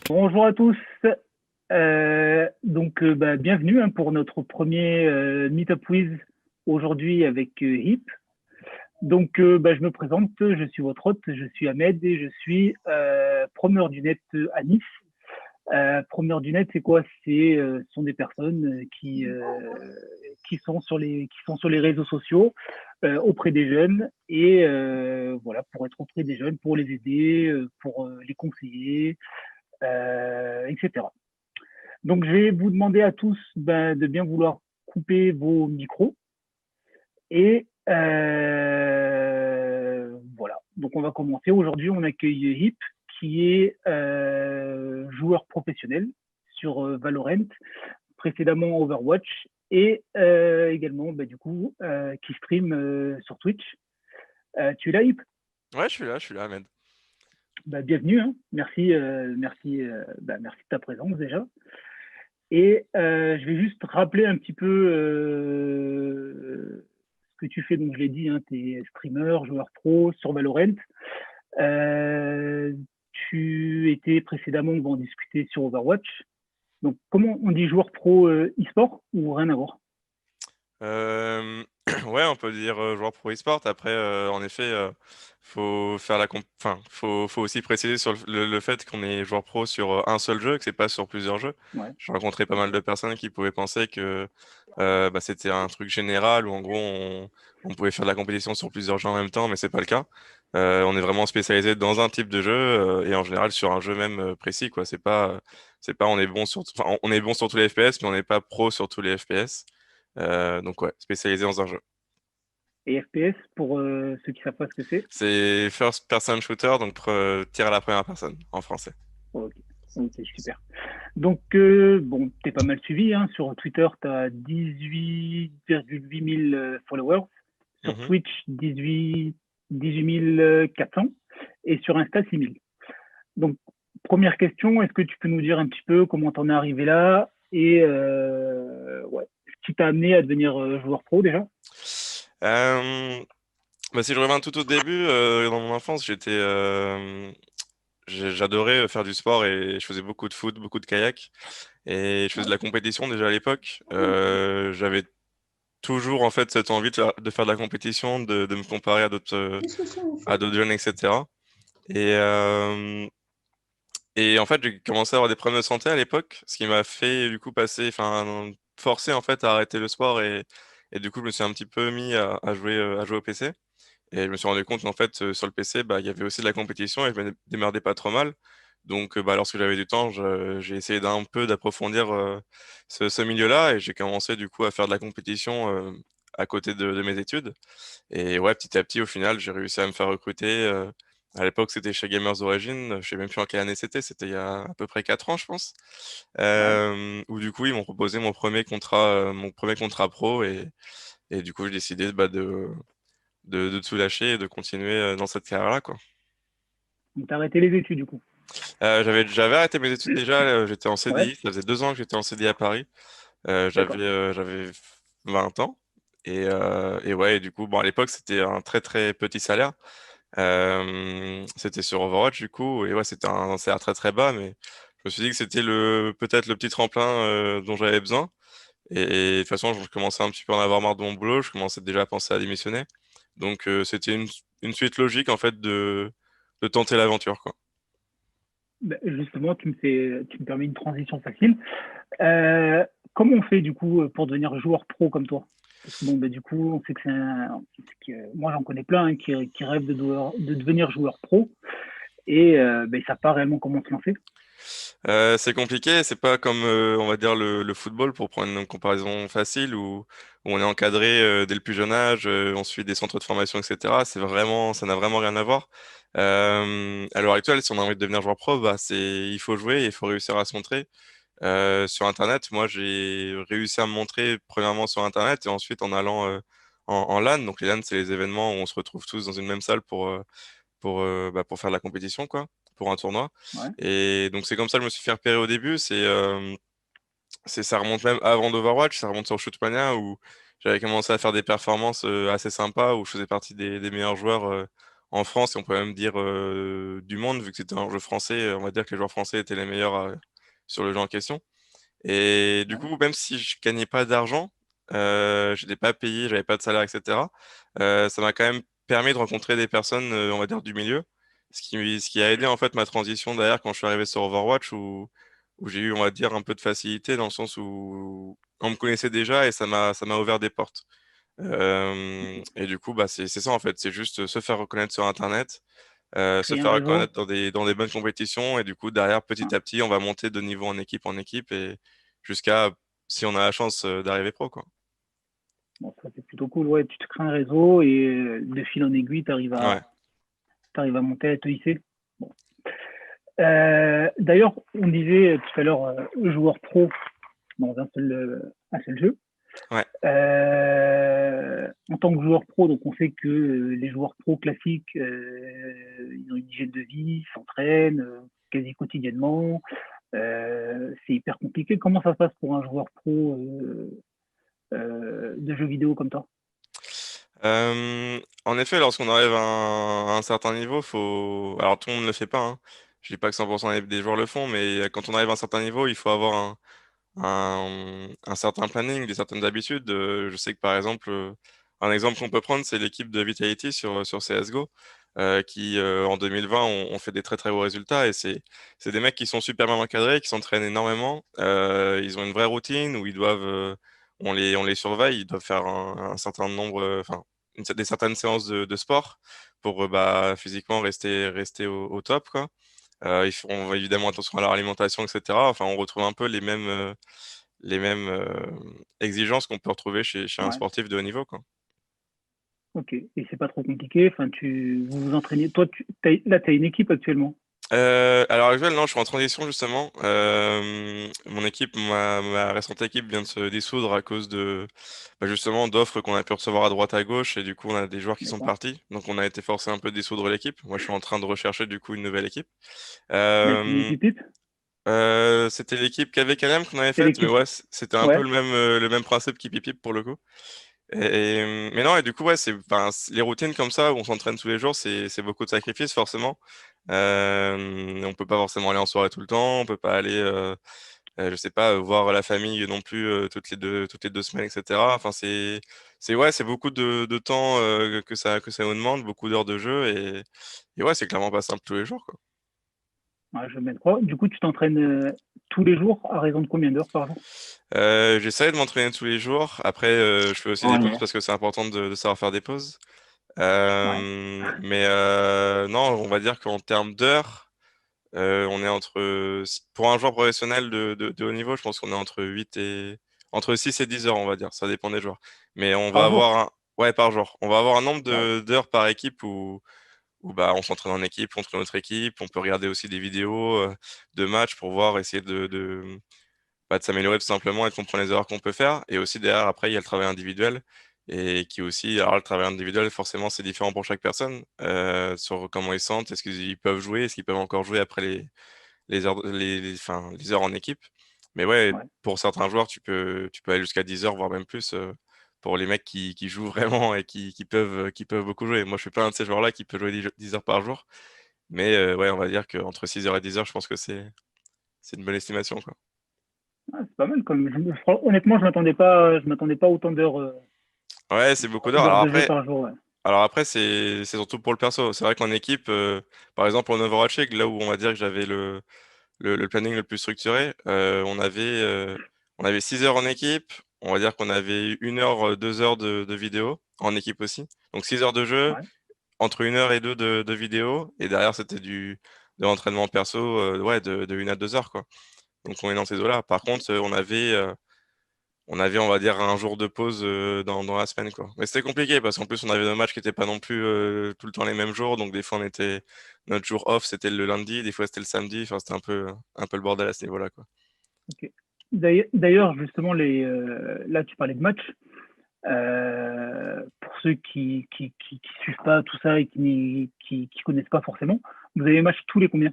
Bonjour à tous. Bienvenue pour notre premier Meetup With aujourd'hui avec HIP. Je me présente, je suis votre hôte, je suis Ahmed et je suis promoteur du net à Nice. Promoteur du net, c'est quoi? Ce sont des personnes qui sont sur les réseaux sociaux auprès des jeunes et voilà, pour être auprès des jeunes, pour les aider, pour les conseiller, etc. Donc, je vais vous demander à tous de bien vouloir couper vos micros. Et voilà. Donc, on va commencer. Aujourd'hui, on accueille Hip, qui est joueur professionnel sur Valorant, précédemment Overwatch, et également, qui stream sur Twitch. Tu es là, Hip? Ouais, je suis là, Ahmed. Bienvenue. Hein. Merci, merci de ta présence déjà. Et je vais juste rappeler un petit peu ce que tu fais. Donc, je l'ai dit, hein, tu es streamer, joueur pro sur Valorant. Tu étais précédemment, on va en discuter sur Overwatch. Donc, comment on dit joueur pro e-sport ou rien à voir? Ouais, on peut dire joueur pro e-sport. Après, en effet, faut faire enfin, faut aussi préciser sur le fait qu'on est joueur pro sur un seul jeu, que c'est pas sur plusieurs jeux. Ouais, J'ai rencontré pas mal ok. de personnes qui pouvaient penser que c'était un truc général où en gros on pouvait faire de la compétition sur plusieurs jeux en même temps, mais c'est pas le cas. On est vraiment spécialisé dans un type de jeu et en général sur un jeu même précis, quoi. C'est pas on est bon sur, enfin, on est bon sur tous les FPS, mais on n'est pas pro sur tous les FPS. Donc ouais, spécialisé dans un jeu. Et FPS, pour ceux qui ne savent pas ce que c'est? C'est First Person Shooter, donc tir à la première personne en français. Ok, ok, super. Donc, t'es pas mal suivi. Hein. Sur Twitter, tu as 18,8 000 followers. Sur Mhm. Twitch, 18 400. Et sur Insta, 6 000. Donc, première question, est-ce que tu peux nous dire un petit peu comment t'en es arrivé là et ouais, ce qui t'a amené à devenir joueur pro déjà? Euh, Si je reviens tout au début, dans mon enfance, j'adorais faire du sport et je faisais beaucoup de foot, beaucoup de kayak et je faisais de Ouais. la compétition déjà à l'époque. J'avais toujours en fait cette envie de faire de la compétition, de me comparer à d'autres jeunes, etc. Et, euh, Et en fait, j'ai commencé à avoir des problèmes de santé à l'époque, ce qui m'a fait du coup forcer en fait à arrêter le sport et du coup, je me suis un petit peu mis à jouer au PC. Et je me suis rendu compte qu'en fait, sur le PC, bah, il y avait aussi de la compétition et je me démerdais pas trop mal. Donc, lorsque j'avais du temps, j'ai essayé d'un peu d'approfondir ce milieu-là et j'ai commencé du coup à faire de la compétition à côté de mes études. Et ouais, petit à petit, au final, j'ai réussi à me faire recruter. À l'époque, c'était chez Gamers Origin. Je sais même plus en quelle année c'était il y a à peu près 4 ans, je pense. Ouais. Où du coup, ils m'ont proposé mon premier contrat pro et du coup, j'ai décidé de tout lâcher et de continuer dans cette carrière-là, quoi. Donc, t'as arrêté les études du coup. J'avais arrêté mes études déjà. J'étais en Ouais. CDI. Ça faisait 2 ans que j'étais en CDI à Paris. J'avais D'accord. j'avais 20 ans. Et ouais, et du coup, bon, à l'époque, c'était un très très petit salaire. C'était sur Overwatch du coup, et ouais, c'était un salaire très très bas, mais je me suis dit que c'était peut-être le petit tremplin dont j'avais besoin. Et de toute façon, je commençais un petit peu à en avoir marre de mon boulot, je commençais déjà à penser à démissionner. Donc c'était une suite logique en fait de tenter l'aventure, quoi. Justement, tu me permets une transition facile. Euh, Comment on fait du coup pour devenir joueur pro comme toi? Parce que du coup, on sait que moi j'en connais plein hein, qui rêvent de devenir joueur pro et ils savent pas réellement comment se lancer. C'est compliqué, c'est pas comme on va dire le football pour prendre une comparaison facile où on est encadré dès le plus jeune âge, on suit des centres de formation, etc. Ça n'a vraiment rien à voir. À l'heure actuelle, si on a envie de devenir joueur pro, il faut jouer, et il faut réussir à se montrer. Sur Internet, moi j'ai réussi à me montrer premièrement sur Internet et ensuite en allant en LAN. Donc les LAN, c'est les événements où on se retrouve tous dans une même salle pour faire de la compétition, quoi, pour un tournoi. Ouais. Et donc c'est comme ça que je me suis fait repérer au début. Ça remonte même avant d'Overwatch, ça remonte sur Shootmania où j'avais commencé à faire des performances assez sympas, où je faisais partie des meilleurs joueurs en France, et on peut même dire du monde, vu que c'était un jeu français, on va dire que les joueurs français étaient les meilleurs sur le jeu en question. Et du Ouais. coup, même si je gagnais pas d'argent, je n'étais pas payé, j'avais pas de salaire, etc. Ça m'a quand même permis de rencontrer des personnes, on va dire, du milieu, ce qui a aidé en fait ma transition derrière quand je suis arrivé sur Overwatch, où j'ai eu, on va dire, un peu de facilité dans le sens où on me connaissait déjà et ça m'a ouvert des portes. Et du coup, bah, c'est ça en fait, c'est juste se faire reconnaître sur Internet, se Créer un faire réseau. reconnaître dans des bonnes compétitions, et du coup, derrière, Ouais. petit à petit, on va monter de niveau en équipe, et jusqu'à, si on a la chance, d'arriver pro, quoi. Bon, ça c'est plutôt cool. Ouais, tu te crées un réseau et de fil en aiguille, Ouais. t'arrives à monter, à te hisser. Bon. D'ailleurs, on disait tout à l'heure joueur pro dans un seul jeu. Ouais. En tant que joueur pro, donc on sait que les joueurs pro classiques, ils ont une hygiène de vie, ils s'entraînent quasi quotidiennement. C'est hyper compliqué. Comment ça se passe pour un joueur pro de jeux vidéo comme toi? En effet, lorsqu'on arrive à un certain niveau, faut. Alors, tout le monde ne le fait pas, hein. Je dis pas que 100% des joueurs le font, mais quand on arrive à un certain niveau, il faut avoir un certain planning, des certaines habitudes. Je sais que par exemple, un exemple qu'on peut prendre, c'est l'équipe de Vitality sur CSGO, qui en 2020 ont fait des très très beaux résultats, et c'est des mecs qui sont super bien encadrés, qui s'entraînent énormément. Ils ont une vraie routine où on les surveille, ils doivent faire un certain nombre, enfin des certaines séances de sport pour bah, physiquement rester au top, quoi. Ils font évidemment attention à leur alimentation, etc. Enfin, on retrouve un peu les mêmes exigences qu'on peut retrouver chez un Ouais, sportif de haut niveau, quoi. ok. Et c'est pas trop compliqué. Enfin, vous vous entraînez. Toi, là, tu as une équipe actuellement. À l'heure actuelle, non, je suis en transition justement. Mon équipe, ma récente équipe vient de se dissoudre à cause de bah, justement d'offres qu'on a pu recevoir à droite à gauche, et du coup on a des joueurs qui sont D'accord. partis. Donc on a été forcé un peu de dissoudre l'équipe. Moi, je suis en train de rechercher du coup une nouvelle équipe. Avec une Euh, équipe. C'était l'équipe KV Calem qu'on avait C'est faite, mais l'équipe. ouais, c'était un peu Ouais. le même principe qu'Ipipip pour le coup. Mais non, et du coup, ouais, enfin, les routines comme ça où on s'entraîne tous les jours, c'est beaucoup de sacrifices forcément. On peut pas forcément aller en soirée tout le temps, on peut pas aller, je sais pas, voir la famille non plus toutes les deux semaines, etc. Enfin, ouais, c'est beaucoup de temps que ça nous demande, beaucoup d'heures de jeu, et ouais, c'est clairement pas simple tous les jours, quoi. Ouais, je mets quoi. Du coup, tu t'entraînes tous les jours à raison de combien d'heures par jour? J'essaie de m'entraîner tous les jours. Après, je fais aussi des pauses Ouais. parce que c'est important de savoir faire des pauses. Ouais. Mais non, on va dire qu'en termes d'heures, on est pour un joueur professionnel de haut niveau, je pense qu'on est entre 6 et 10 heures, on va dire. Ça dépend des joueurs. Mais on va Par avoir jour. ouais, par jour. On va avoir un nombre Waouh. d'heures par équipe où bah, on s'entraîne en équipe contre notre équipe. On peut regarder aussi des vidéos de matchs pour voir, essayer de s'améliorer tout simplement et de comprendre les erreurs qu'on peut faire. Et aussi derrière, après, il y a le travail individuel. Et qui aussi, alors le travail individuel, forcément, c'est différent pour chaque personne, sur comment ils se sentent, est-ce qu'ils peuvent jouer, est-ce qu'ils peuvent encore jouer après les heures, enfin, les heures en équipe. Mais ouais, Ouais. pour certains joueurs, tu peux aller jusqu'à 10 heures, voire même plus, pour les mecs qui jouent vraiment et qui peuvent beaucoup jouer. Moi, je suis pas un de ces joueurs-là qui peut jouer 10 heures par jour. Mais ouais, on va dire qu'entre 6 heures et 10 heures, je pense que c'est une bonne estimation, quoi. Ah, c'est pas mal quand même. Honnêtement, je m'attendais pas à autant Ouais, c'est beaucoup d'heures. d'heures de jeu par jour. Ouais. Alors après, c'est surtout pour le perso. C'est vrai qu'en équipe, par exemple en Overwatch League, là où on va dire que j'avais le planning le plus structuré, on avait 6 heures en équipe. On va dire qu'on avait 1 heure, 2 heures de vidéo en équipe aussi. Donc 6 heures de jeu, Ouais. entre 1 heure et 2 de vidéo. Et derrière, c'était de l'entraînement perso, ouais, de 1 à 2 heures, quoi. Donc on est dans ces eaux-là. Par contre, on avait, on va dire, un jour de pause dans la semaine, quoi. Mais c'était compliqué parce qu'en plus, on avait nos matchs qui n'étaient pas non plus tout le temps les mêmes jours. Donc, des fois, notre jour off, c'était le lundi, des fois, c'était le samedi. Enfin, c'était un peu le bordel à ce niveau-là, quoi. Ok. D'ailleurs, justement, là, tu parlais de match. Pour ceux qui suivent pas tout ça et qui connaissent pas forcément, vous avez match tous les combien?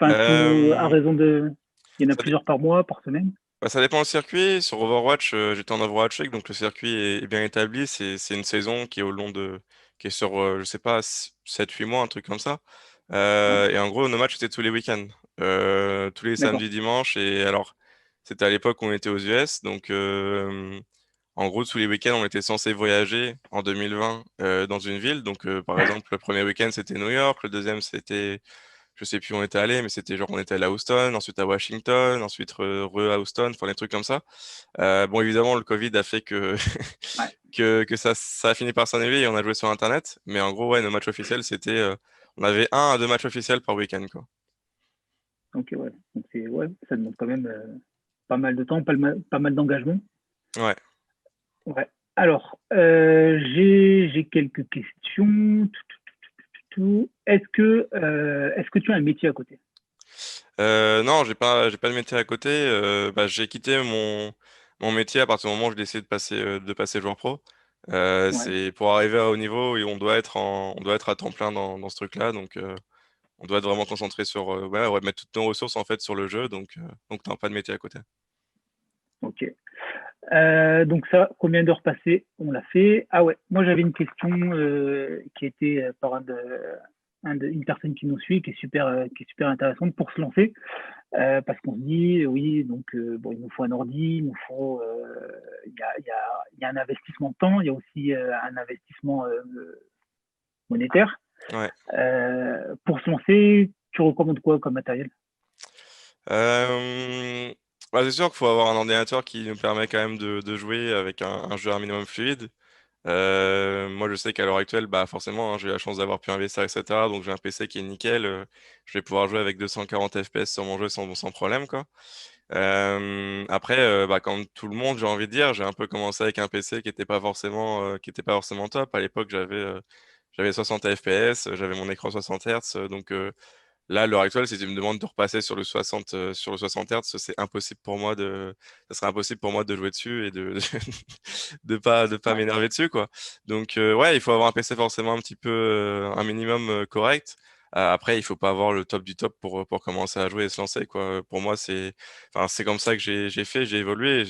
Enfin, à Euh, raison de. Il y en a ça, dé- plusieurs par mois, par semaine? bah, ça dépend du circuit. Sur Overwatch, j'étais en Overwatch League, donc le circuit est bien établi. C'est une saison qui est sur, je sais pas, 7-8 mois, un truc comme ça. Ouais, Et en gros, nos matchs étaient tous les week-ends, tous les d'accord. samedis, dimanches. Et alors, c'était à l'époque où on était aux US, donc en gros, tous les week-ends, on était censé voyager en 2020 dans une ville. Donc, par exemple, le premier week-end, c'était New York, le deuxième, c'était je sais plus où on était allé, mais c'était genre on était allé à Houston, ensuite à Washington, ensuite à Houston, enfin des trucs comme ça. Bon, évidemment, le Covid a fait que Ouais, que ça a fini par s'annuler et on a joué sur Internet. Mais en gros, ouais, nos matchs officiels, c'était on avait 1 à 2 matchs officiels par week-end, quoi. ok, ouais. Donc, ouais, ça demande quand même pas mal de temps, pas mal d'engagement. Ouais. Ouais. Alors, j'ai quelques questions. Est-ce que tu as un métier à côté? Non, j'ai pas de métier à côté. Bah, j'ai quitté mon métier à partir du moment où j'ai décidé de passer joueur pro. Ouais, C'est pour arriver à haut niveau et on doit être à temps plein dans ce truc-là. Donc, on doit être vraiment concentré sur, ouais, mettre toutes nos ressources en fait sur le jeu. Donc non, pas de métier à côté. ok. Donc ça, combien d'heures passées on l'a fait? Ah ouais, moi j'avais une question qui était par une personne qui nous suit, qui est super intéressante pour se lancer, parce qu'on se dit, oui, donc bon, il nous faut un ordi, il nous faut, il y a un investissement de temps, il y a aussi un investissement monétaire. Ouais. Pour se lancer, tu recommandes quoi comme matériel? Euh, Bah, c'est sûr qu'il faut avoir un ordinateur qui nous permet quand même de jouer avec un jeu un minimum fluide. Moi, je sais qu'à l'heure actuelle, bah forcément, hein, j'ai eu la chance d'avoir pu investir, etc. Donc j'ai un PC qui est nickel. Je vais pouvoir jouer avec 240 FPS sur mon jeu sans problème, quoi. Après, bah, comme tout le monde, j'ai envie de dire, j'ai un peu commencé avec un PC qui était pas forcément top. À l'époque, j'avais 60 FPS, j'avais mon écran 60 Hz. Donc là, à l'heure actuelle, si tu me demandes de repasser sur le 60 Hz, ça serait impossible pour moi de jouer dessus et de pas Ouais. m'énerver dessus, quoi. Donc, ouais, il faut avoir un PC forcément un petit peu, un minimum correct. Après, il faut pas avoir le top du top pour commencer à jouer et se lancer, quoi. Pour moi, enfin, c'est comme ça que j'ai fait, j'ai évolué.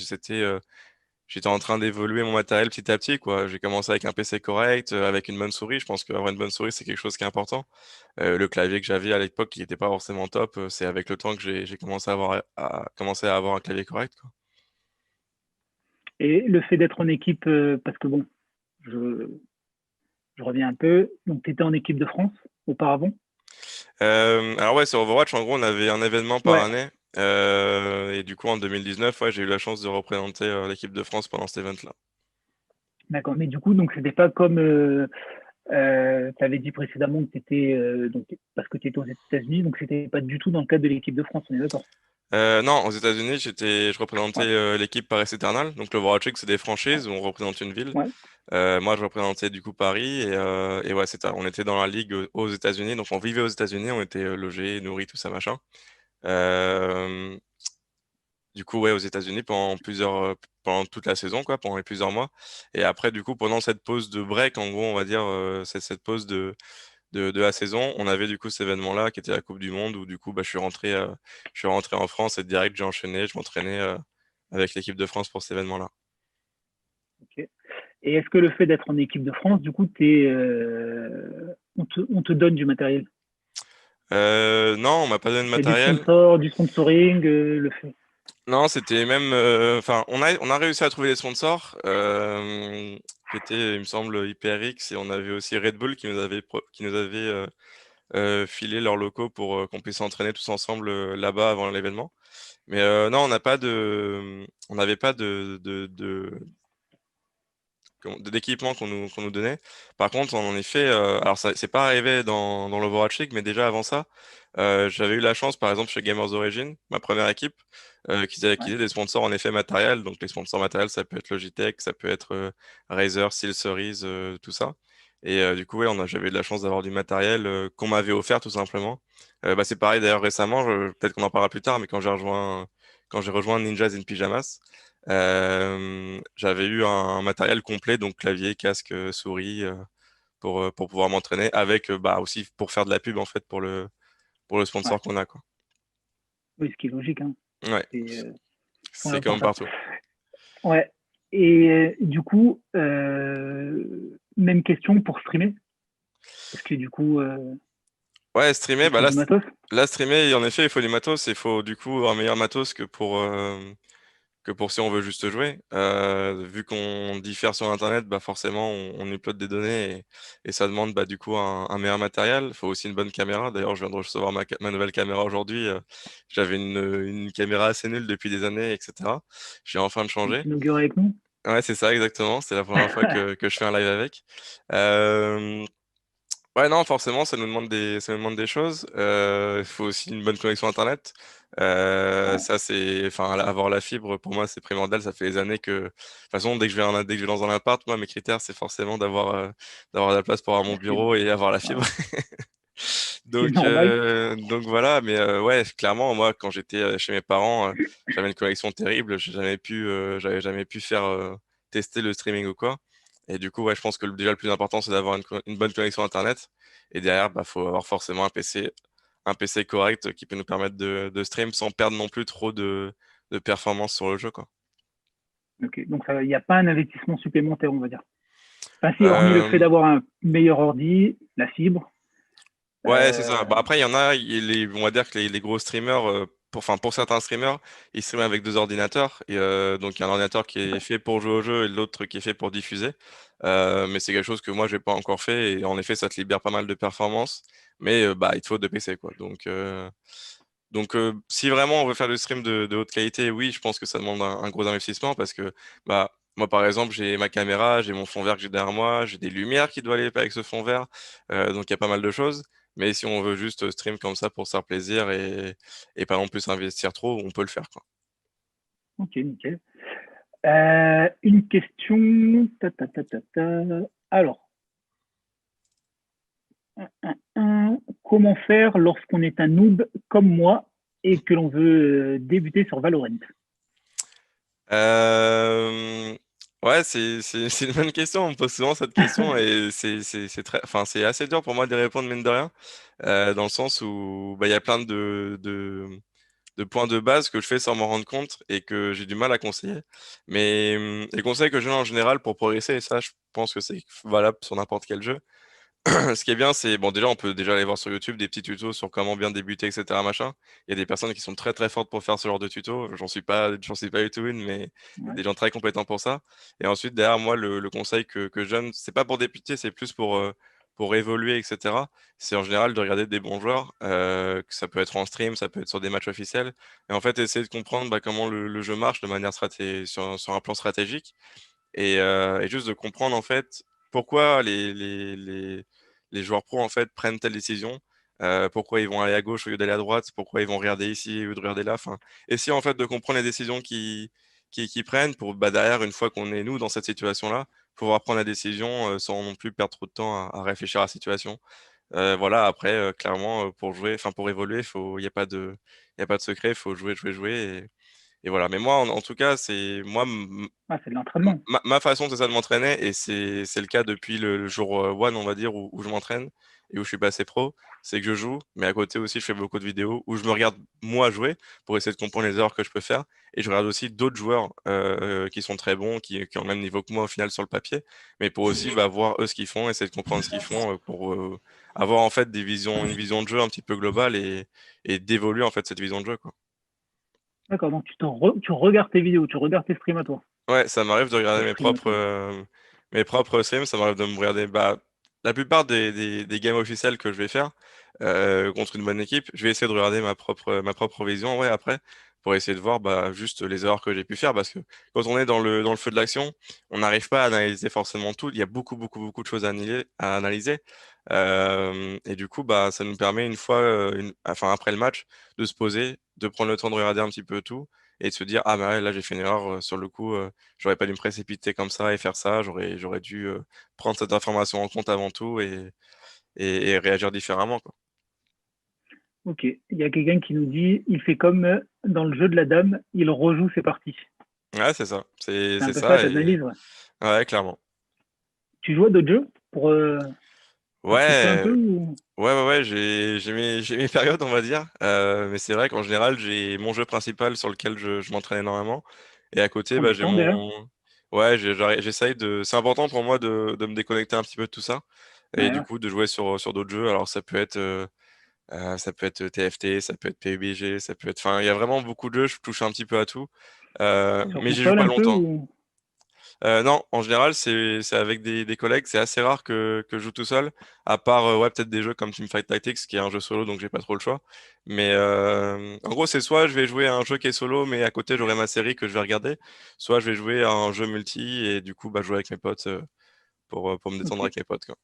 J'étais en train d'évoluer mon matériel petit à petit, quoi. J'ai commencé avec un PC correct, avec une bonne souris. Je pense qu'avoir une bonne souris, c'est quelque chose qui est important. Le clavier que j'avais à l'époque, qui n'était pas forcément top, c'est avec le temps que j'ai commencé à avoir un clavier correct, quoi. Et le fait d'être en équipe, parce que bon, je, je reviens un peu. Donc, tu étais en équipe de France auparavant? Alors ouais, sur Overwatch, en gros, on avait un événement par Ouais, année. Et du coup, en 2019, ouais, j'ai eu la chance de représenter l'équipe de France pendant cet event-là. d'accord. Mais du coup, donc, c'était pas comme tu avais dit précédemment que tu étais, donc, parce que tu étais aux États-Unis, donc c'était pas du tout dans le cadre de l'équipe de France, on est d'accord? Non, aux États-Unis, je représentais Ouais, l'équipe Paris Eternal. Donc l'Overwatch League, c'est des franchises où on représente une ville. ouais, Moi, je représentais du coup Paris et ouais, on était dans la ligue aux États-Unis. Donc on vivait aux États-Unis, on était logés, nourris, tout ça machin. Euh, Du coup, ouais, aux États-Unis pendant toute la saison, quoi, pendant les plusieurs mois. Et après, du coup, pendant cette pause de break, en gros, on va dire, c'est cette pause de la saison, on avait du coup cet événement-là qui était la Coupe du Monde où du coup, bah, je suis rentré en France et direct, j'ai enchaîné, je m'entraînais avec l'équipe de France pour cet événement-là. ok. Et est-ce que le fait d'être en équipe de France, du coup, on te donne du matériel? Non, on m'a pas donné de Il y a du matériel. sponsor, du sponsoring, le fait. Non, c'était même, enfin, on a réussi à trouver des sponsors qui étaient, il me semble, HyperX et on avait aussi Red Bull qui nous avait filé leurs locaux pour qu'on puisse s'entraîner tous ensemble là-bas avant l'événement. Mais non, on n'avait pas d'équipement qu'on nous donnait. Par contre, on en effet, alors ça, c'est pas arrivé dans l'Overwatch League, mais déjà avant ça, j'avais eu la chance, par exemple, chez Gamers Origin, ma première équipe, qu'ils Ouais, aient des sponsors en effet matériels. Donc les sponsors matériels, ça peut être Logitech, ça peut être Razer, SteelSeries, tout ça. Et du coup, ouais, j'avais eu de la chance d'avoir du matériel qu'on m'avait offert tout simplement. Bah, c'est pareil d'ailleurs récemment, peut-être qu'on en parlera plus tard, mais quand j'ai rejoint Ninjas in Pyjamas, j'avais eu un matériel complet, donc clavier, casque, souris, pour pouvoir m'entraîner avec, bah, aussi pour faire de la pub en fait pour le ouais. sponsor qu'on a, quoi. Oui, ce qui est logique, hein. Ouais, C'est faut c'est un comme portable. partout. Ouais. Et du coup, même question pour streamer. Parce que du coup, Ouais, streamer, il bah faut du matos. là, streamer, en effet, il faut du matos, il faut du coup un meilleur matos que pour si on veut juste jouer. Vu qu'on diffère sur Internet, bah forcément, on upload des données et ça demande bah, du coup un meilleur matériel. Il faut aussi une bonne caméra. D'ailleurs, je viens de recevoir ma nouvelle caméra aujourd'hui. J'avais une caméra assez nulle depuis des années, etc. J'ai enfin de Donc, changer. inauguré avec nous. Ouais, c'est ça, exactement. C'est la première fois que je fais un live avec. Euh, Ouais, non, forcément, ça nous demande des choses. Il faut aussi une bonne connexion Internet. Ça, enfin, avoir la fibre, pour moi, c'est primordial. Ça fait des années que, de toute façon, dès que je vais dans un appart, moi, mes critères, c'est forcément d'avoir la place pour avoir mon La fibre. bureau et avoir la fibre. Voilà. C'est normal. Donc voilà, mais ouais, clairement, moi, quand j'étais chez mes parents, j'avais une connexion terrible. J'avais jamais pu faire tester le streaming ou quoi. Et du coup, ouais, je pense que déjà le plus important, c'est d'avoir une bonne connexion Internet. Et derrière, bah, faut avoir forcément un PC correct qui peut nous permettre de stream sans perdre non plus trop de performance sur le jeu, quoi. Ok. Donc, il n'y a pas un investissement supplémentaire, on va dire. Enfin, si, hormis le fait Euh, d'avoir un meilleur ordi, la fibre. Ouais, c'est ça. euh, Bah, après, il y en a, on va dire que les gros streamers, enfin, pour certains streamers, ils streament avec deux ordinateurs. Et, donc, il y a un ordinateur qui est fait pour jouer au jeu et l'autre qui est fait pour diffuser. Mais c'est quelque chose que moi, j'ai pas encore fait. Et en effet, ça te libère pas mal de performances. Mais bah, il te faut deux PC, quoi. Donc, si vraiment on veut faire du stream de haute qualité, oui, je pense que ça demande un gros investissement parce que, bah, moi, par exemple, j'ai ma caméra, j'ai mon fond vert que j'ai derrière moi, j'ai des lumières qui doivent aller avec ce fond vert. Donc, il y a pas mal de choses. Mais si on veut juste stream comme ça pour se faire plaisir et pas non plus investir trop, on peut le faire, quoi. ok, nickel. Une question. Alors, comment faire lorsqu'on est un noob comme moi et que l'on veut débuter sur Valorant? Euh, Ouais, c'est une bonne question. On me pose souvent cette question et enfin, c'est assez dur pour moi d'y répondre, mine de rien, dans le sens où bah, il y a plein de points de base que je fais sans m'en rendre compte et que j'ai du mal à conseiller. Mais les conseils que je donne en général pour progresser, et ça, je pense que c'est valable sur n'importe quel jeu. Ce qui est bien, c'est, bon, déjà, on peut déjà aller voir sur YouTube des petits tutos sur comment bien débuter, etc., machin. Il y a des personnes qui sont très, très fortes pour faire ce genre de tutos. J'en suis pas du tout une, mais il y a Ouais. des gens très compétents pour ça. Et ensuite, derrière moi, le conseil que je donne, c'est pas pour débuter, c'est plus pour évoluer, etc. C'est en général de regarder des bons joueurs, que ça peut être en stream, ça peut être sur des matchs officiels. Et en fait, essayer de comprendre bah, comment le jeu marche de manière sur un plan stratégique et juste de comprendre en fait pourquoi les joueurs pro en fait prennent telle décision, pourquoi ils vont aller à gauche au lieu d'aller à droite, pourquoi ils vont regarder ici au lieu de regarder là. Enfin, essayer en fait de comprendre les décisions qu'ils prennent pour bah, derrière, une fois qu'on est nous dans cette situation-là, pouvoir prendre la décision sans non plus perdre trop de temps à réfléchir à la situation. Voilà, après, clairement, pour jouer, enfin pour évoluer, il y a pas de secret, il faut jouer, jouer, jouer. Et voilà. Mais moi, en tout cas, c'est moi, Ah, c'est de l'entraînement. ma façon, c'est ça de m'entraîner, et c'est le cas depuis le jour one, on va dire, où je m'entraîne et où je suis passé pro. C'est que je joue, mais à côté aussi, je fais beaucoup de vidéos où je me regarde moi jouer pour essayer de comprendre les erreurs que je peux faire. Et je regarde aussi d'autres joueurs qui sont très bons, qui ont le même niveau que moi au final sur le papier, mais pour aussi bah, voir eux ce qu'ils font, essayer de comprendre ce qu'ils font pour avoir en fait une vision de jeu un petit peu globale et d'évoluer en fait cette vision de jeu, quoi. D'accord, donc tu regardes tes vidéos, tu regardes tes streams à toi. Ouais, ça m'arrive de regarder Tes streams à toi. mes propres streams, ça m'arrive de me regarder bah, la plupart des games officiels que je vais faire contre une bonne équipe, je vais essayer de regarder ma propre vision ouais, après, pour essayer de voir bah, juste les erreurs que j'ai pu faire, parce que quand on est dans le feu de l'action, on n'arrive pas à analyser forcément tout, il y a beaucoup, beaucoup, beaucoup de choses à analyser. Et du coup, bah, ça nous permet une fois, enfin, après le match, de se poser, de prendre le temps de regarder un petit peu tout et de se dire, ah bah ouais, là j'ai fait une erreur sur le coup, j'aurais pas dû me précipiter comme ça et faire ça, j'aurais dû prendre cette information en compte avant tout et réagir différemment, quoi. Ok, il y a quelqu'un qui nous dit, il fait comme dans le jeu de la dame, il rejoue ses parties. Ouais, c'est ça, C'est un c'est peu ça, ça, et t'analyses, ouais. ouais, clairement. Tu joues à d'autres jeux pour souffler un Ouais, peu ou ouais, j'ai mes périodes, on va dire, mais c'est vrai qu'en général, j'ai mon jeu principal sur lequel je m'entraîne énormément, et à côté, bah, combien de j'ai temps déjà? mon... Ouais, j'essaye de. C'est important pour moi de me déconnecter un petit peu de tout ça et du Ouais, coup de jouer sur d'autres jeux. Alors ça peut être TFT, ça peut être PUBG, ça peut être. Enfin, il y a vraiment beaucoup de jeux. Je touche un petit peu à tout, sur mais j'y joue console pas un peu longtemps. ou... Non, en général, c'est avec des collègues. C'est assez rare que je joue tout seul, à part ouais, peut-être des jeux comme Teamfight Tactics, qui est un jeu solo, donc j'ai pas trop le choix. Mais en gros, c'est soit je vais jouer à un jeu qui est solo, mais à côté j'aurai ma série que je vais regarder, soit je vais jouer à un jeu multi et du coup bah, jouer avec mes potes pour me détendre Ok. avec mes potes, quoi.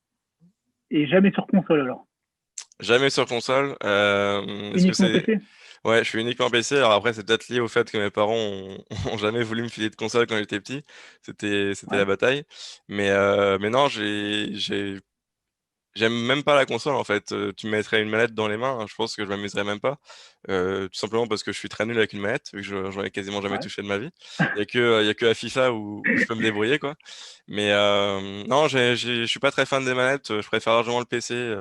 Et jamais sur console alors. Jamais sur console. Est-ce que Uniquement c'est... PC? Ouais, je suis uniquement PC. Alors après, c'est peut-être lié au fait que mes parents ont jamais voulu me filer de console quand j'étais petit. C'était Ouais. la bataille. Mais non, j'aime même pas la console en fait. Tu me mettrais une manette dans les mains, hein, je pense que je m'amuserais même pas. Tout simplement parce que je suis très nul avec une manette, vu que j'en ai quasiment jamais Ouais. touché de ma vie. Il y a que à FIFA où je peux me débrouiller, quoi. Mais non, je suis pas très fan des manettes. Je préfère largement le PC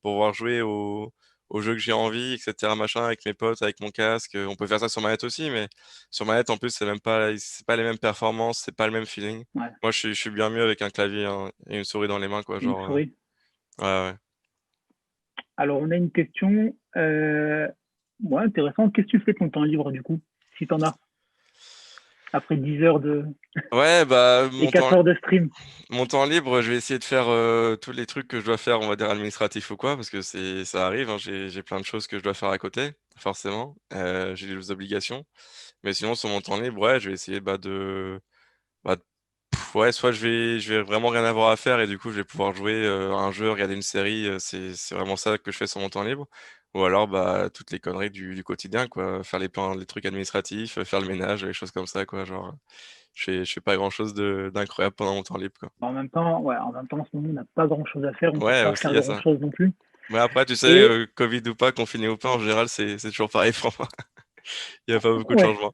pour pouvoir jouer aux jeux que j'ai envie, etc. Machin, avec mes potes, avec mon casque. On peut faire ça sur manette aussi, mais sur manette en plus, c'est pas les mêmes performances, c'est pas le même feeling. Ouais. Moi, je suis bien mieux avec un clavier hein, et une souris dans les mains, quoi. Une Genre, souris. ouais, ouais. Alors, on a une question. Ouais, intéressant. Qu'est-ce que tu fais de ton temps libre, du coup, si t'en as, après 10 heures de... Ouais, bah, et 4 heures de stream? mon temps libre, je vais essayer de faire tous les trucs que je dois faire, on va dire administratifs ou quoi, parce que ça arrive, hein, j'ai plein de choses que je dois faire à côté, forcément. J'ai des obligations. Mais sinon, sur mon temps libre, ouais, je vais essayer bah, ouais, soit je vais vraiment rien avoir à faire et du coup, je vais pouvoir jouer à un jeu, regarder une série, c'est vraiment ça que je fais sur mon temps libre. Ou alors, bah, toutes les conneries du quotidien, quoi. Faire les trucs administratifs, faire le ménage, les choses comme ça, quoi. Genre, je fais pas grand-chose d'incroyable pendant mon temps libre, quoi. En même temps, ouais, en même temps, en ce moment, on n'a pas grand-chose à faire, on peut Ouais, pas aussi, il faire y a ça. grand-chose non plus. Mais après, tu sais, Et Covid ou pas, confiné ou pas, en général, c'est toujours pareil pour moi. Il n'y a pas beaucoup de ouais, changements.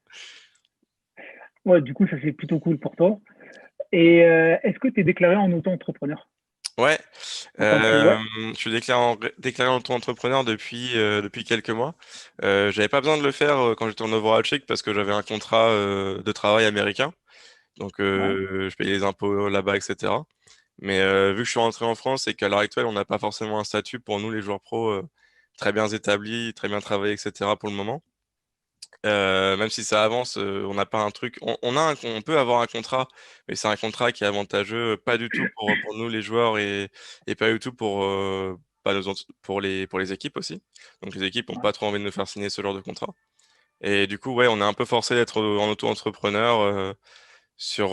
ouais, du coup, ça c'est plutôt cool pour toi. Et est-ce que tu es déclaré en auto-entrepreneur Ouais, en tant que... Ouais, je suis déclaré en auto-entrepreneur depuis quelques mois. J'avais pas besoin de le faire quand j'étais en Overall-Check parce que j'avais un contrat de travail américain. Donc, ouais, je payais les impôts là-bas, etc. Mais vu que je suis rentré en France et qu'à l'heure actuelle, on n'a pas forcément un statut pour nous, les joueurs pros, très bien établi, très bien travaillé, etc. pour le moment. Même si ça avance, on n'a pas un truc. On peut avoir un contrat, mais c'est un contrat qui est avantageux, pas du tout pour nous les joueurs et pas du tout pas pour les équipes aussi. Donc les équipes n'ont ouais. pas trop envie de nous faire signer ce genre de contrat. Et du coup, ouais, on est un peu forcé d'être en auto-entrepreneur sur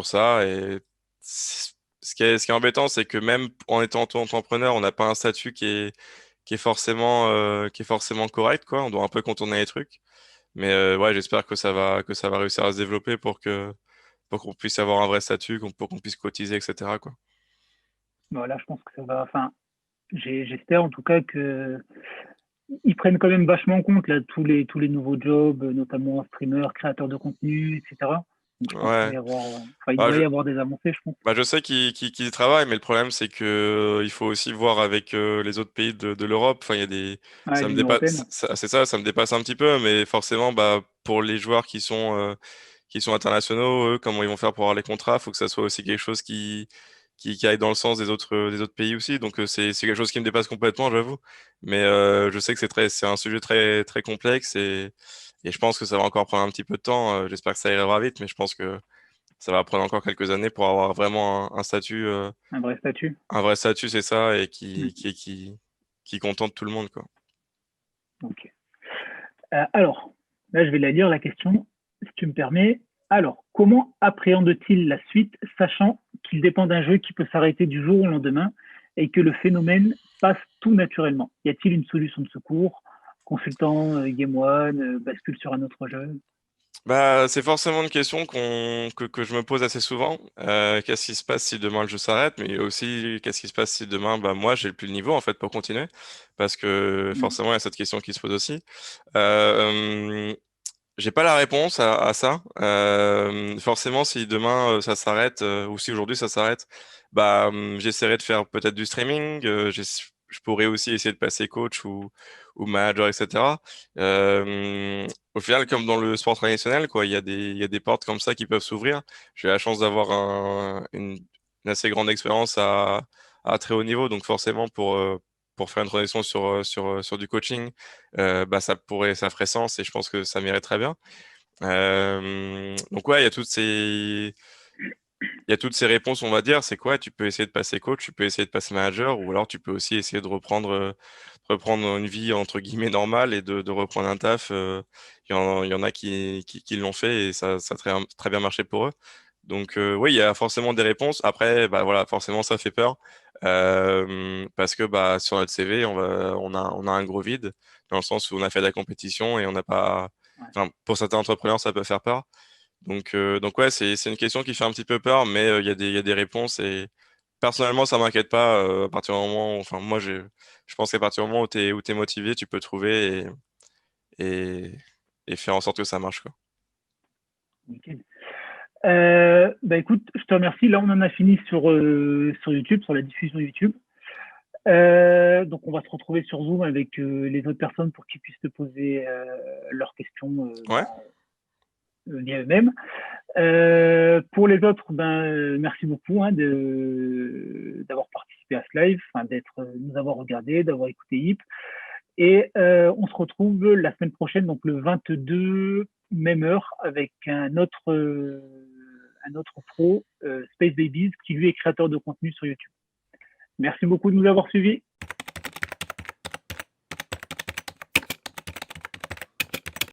ça. Et ce qui est embêtant, c'est que même en étant auto-entrepreneur, on n'a pas un statut qui est forcément correct, quoi. On doit un peu contourner les trucs. Mais ouais, j'espère que ça va réussir à se développer pour qu'on puisse avoir un vrai statut, pour qu'on puisse cotiser, etc., quoi. Voilà, je pense que ça va... Enfin, j'espère en tout cas que ils prennent quand même vachement en compte là, tous les nouveaux jobs, notamment streamers, créateurs de contenu, etc. Donc je pense qu'il va Ouais. y avoir, enfin, il Bah, doit y avoir des avancées, je pense. bah, je sais qu'ils y travaillent, mais le problème, c'est que il faut aussi voir avec les autres pays de l'Europe. Enfin, il y a Ouais, ça me l'Union dépasse, européenne. c'est ça, ça me dépasse un petit peu, mais forcément, bah, pour les joueurs qui sont internationaux, eux, comment ils vont faire pour avoir les contrats, faut que ça soit aussi quelque chose qui aille dans le sens des autres pays aussi. Donc, c'est quelque chose qui me dépasse complètement, j'avoue. Mais je sais que c'est un sujet très complexe et je pense que ça va encore prendre un petit peu de temps. J'espère que ça ira vite, mais je pense que ça va prendre encore quelques années pour avoir vraiment un statut, Un vrai statut. un vrai statut, c'est ça, et Mm. qui contente tout le monde, quoi. Ok. Alors, là, je vais la lire, la question, si tu me permets. Alors, comment appréhende-t-il la suite, sachant qu'il dépend d'un jeu qui peut s'arrêter du jour au lendemain et que le phénomène passe tout naturellement? Y a-t-il une solution de secours? Consultant Game One, bascule sur un autre jeu? Bah, c'est forcément une question que je me pose assez souvent. Qu'est-ce qui se passe si demain le jeu s'arrête? Mais aussi, qu'est-ce qui se passe si demain, bah, moi, j'ai plus le niveau, en fait, pour continuer? Parce que Mm. forcément, il y a cette question qui se pose aussi. Euh, j'ai pas la réponse à ça. Forcément, si demain ça s'arrête ou si aujourd'hui ça s'arrête, bah j'essaierai de faire peut-être du streaming. je pourrais aussi essayer de passer coach ou manager, etc. Au final, comme dans le sport traditionnel, quoi, il y a des portes comme ça qui peuvent s'ouvrir. J'ai la chance d'avoir une assez grande expérience à très haut niveau, donc forcément pour faire une transition sur du coaching, bah ça ferait sens et je pense que ça m'irait très bien. Donc ouais, il y a toutes ces réponses, on va dire. C'est quoi? Tu peux essayer de passer coach, tu peux essayer de passer manager, ou alors tu peux aussi essayer de reprendre une vie entre guillemets normale et de reprendre un taf. Il y en a qui l'ont fait et ça a très bien marché pour eux. Donc oui, il y a forcément des réponses. Après, bah voilà, forcément ça fait peur. Parce que bah sur notre CV, on a un gros vide, dans le sens où on a fait de la compétition et on n'a pas. Ouais. Enfin, pour certains entrepreneurs, ça peut faire peur. Donc ouais, c'est une question qui fait un petit peu peur, mais il y a des réponses et personnellement, ça m'inquiète pas à partir du moment où, enfin, je pense qu'à partir du moment où t'es motivé, tu peux trouver et, et faire en sorte que ça marche, quoi. Nickel. Bah écoute, je te remercie. Là, on en a fini sur YouTube, sur la diffusion YouTube. Donc, on va se retrouver sur Zoom avec les autres personnes pour qu'ils puissent te poser leurs questions Ouais, via eux-mêmes. Pour les autres, merci beaucoup d'avoir participé à ce live, nous avoir regardé, d'avoir écouté HIP. Et on se retrouve la semaine prochaine, donc le 22, même heure, avec un autre pro, Space Babies, qui lui est créateur de contenu sur YouTube. Merci beaucoup de nous avoir suivis.